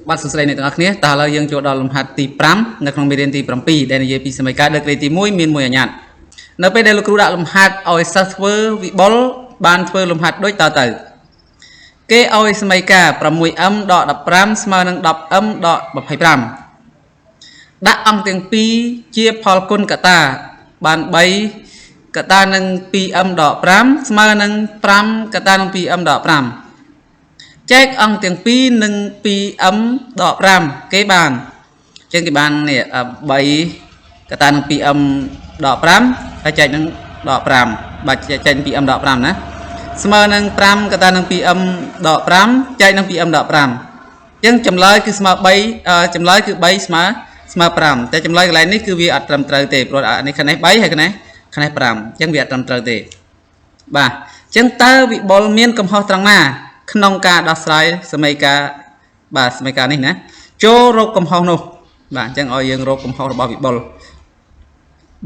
bắt sửa này từng này ta là dương chỗ đó làm hạt tì pram nơi trong miền tì pram pi đây là gì sớm cái được tì muối miền muối nhạt nơi bên đây là kêu đã làm hạt oi server vị bol ban server làm hạt đối tờ tử cái oi sớm cái pram muối âm đọ đập pram smart năng đập âm đọ bập hay pram đã âm tiếng pi chia phò côn cả ta ban bay cả ta năng pi âm đọ pram smart năng pram cả ta năng pi âm đọ pram check ăn tiếng pi nâng pi ấm đọ pram cái bàn trên cái bàn này bảy cái ta nâng pi âm đọ pram hay chạy nâng đọ pram và chạy pi âm đọ pram nè smart nâng pram cái ta nâng pi âm đọ pram chạy nâng pi âm đọ pram nhưng chấm lời cứ smart bảy chấm lời cứ bảy smart pramแต่chấm lời cái nàyนี่คือ việc อัดត្រឹមត្រូវទេព្រោះអានេះខាងនេះ3ហើយខាងនេះ5ចឹងវាអត់ត្រឹមត្រូវទេបាទចឹងតើវិបុលមានកំហុសត្រង់ណាក្នុងការដោះស្រាយសម័យកាលបាទសម័យកាលនេះណាចូលរកកំហុសនោះបាទអញ្ចឹងឲ្យយើងរកកំហុសរបស់វិបុល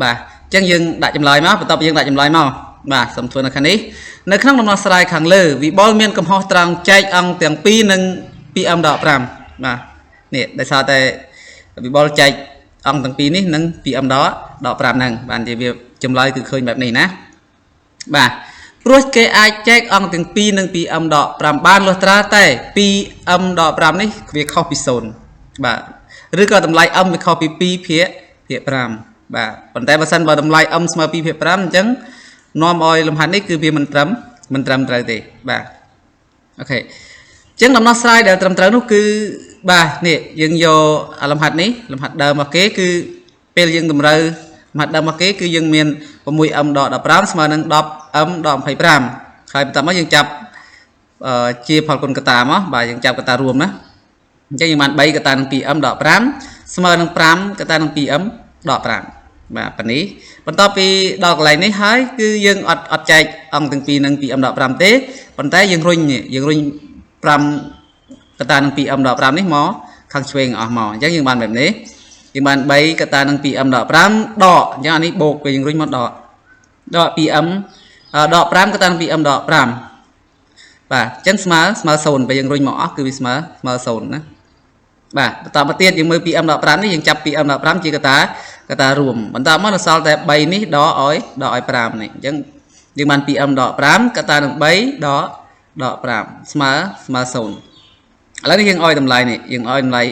បាទអញ្ចឹងយើងដាក់ចម្លើយមកបន្ទាប់ពីយើងដាក់ចម្លើយមកបាទសូមធ្វើនៅខាងនេះនៅក្នុងដំណោះស្រាយខាងលើវិបុលមានកំហុសត្រង់ចែកអង្គទាំងពីរនិង PM ដក5បាទនេះដោយសារតែវិបុលចែកអង្គទាំងពីរនេះនិង PM ដក5ហ្នឹងបានជាវាចម្លើយគឺឃើញបែបនេះណាបាទព្រោះគេអាចចែកអង្គទាំងពីរនិង PM ដក5បានលុះត្រាតែ PM ដក5នេះវាខុសពី0បាទឬក៏តម្លៃ M វាខុសពី2ភាគ5បាទប៉ុន្តែបើសិនបើតម្លៃ M ស្មើ2ភាគ5អញ្ចឹងនាំឲ្យលំហាត់នេះគឺវាមិនត្រឹមត្រូវទេបាទអូខេអញ្ចឹងដំណោះស្រាយដែលត្រឹមត្រូវនោះគឺបាទនេះយើងយកលំហាត់នេះលំហាត់ដើមមកគេគឺពេលយើងតម្រូវលំហាត់ដើមមកគេគឺយើងមាន 6M ដក15ស្មើនឹង 10M ដក25ហើយបន្តមកយើងចាប់ជាផលគុណកតាមកបាទយើងចាប់កតារួមណាអញ្ចឹងយើងបាន3កតានឹង 2M ដក5ស្មើនឹង5កតានឹង 2M ដក5បាទប៉ានេះបន្ទាប់ពីដល់កន្លែងនេះហើយគឺយើងអត់ចែកអង្គទាំងពីរនឹង 2M ដក5ទេប៉ុន្តែយើងរុញ5កតានឹង 2M ដក5នេះមកខាងឆ្វេងអស់មកអញ្ចឹងយើងបានបែបនេះយើងបាន3កតានឹង 2M ដក5ដកអញ្ចឹងអានេះបូកពេលយើងរុញមកដក 2M ដក5កតានឹង 2M ដក5បាទអញ្ចឹងស្មើ0ពេលយើងរុញមកអស់គឺវាស្មើ0ណាបាទបន្តមកទៀតយើងមើល 2M ដក5នេះយើងចាប់ 2M ដក5ជាកតារួមបន្តមកនៅសល់តែ3នេះដកឲ្យ5នេះអញ្ចឹងយើងបាន 2M ដក5កតានឹង3ដក5ស្មើ0ឥឡូវនេះយើងឲ្យតម្លៃនេះយើងឲ្យតម្លៃ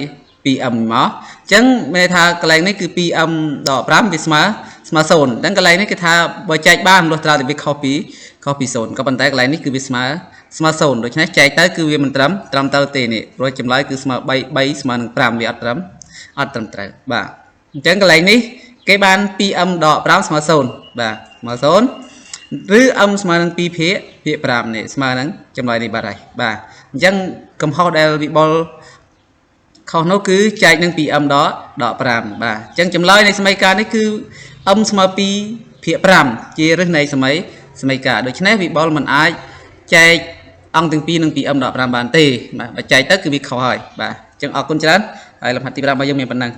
2M មកអញ្ចឹងមានថាកន្លែងនេះគឺ 2M ដក5វាស្មើ0អញ្ចឹងកន្លែងនេះគេថាបើចែកបានលុះត្រាតែវាខុសពី0ក៏ប៉ុន្តែកន្លែងនេះគឺវាស្មើ0ដូច្នេះចែកទៅគឺវាមិនត្រឹមត្រូវទេនេះព្រោះចម្លើយគឺស្មើ3ស្មើនឹង5វាអត់ត្រឹមត្រូវបាទអញ្ចឹងកន្លែងនេះគេបាន 2M ដក5ស្មើ0បាទស្មើ0ឬ M ស្មើនឹង2ភាគ5នេះស្មើនឹងចម្លើយនេះបាត់ហើយបាទអញ្ចឹងកំហុសដែលវិបុលខុសនោះគឺចែកនឹង 2M ដក5បាទអញ្ចឹងចម្លើយនៃសមីការនេះគឺ M ស្មើ2ភាគ5ជារឹសនៃសមីការដូច្នេះវិបុលមិនអាចចែកអង្គទាំងពីរនឹង 2M ដក5បានទេបាទបើចែកទៅគឺវាខុសហើយបាទអញ្ចឹងអរគុណច្រើនហើយលំហាត់ទី5របស់យើងមានប៉ុណ្ណឹង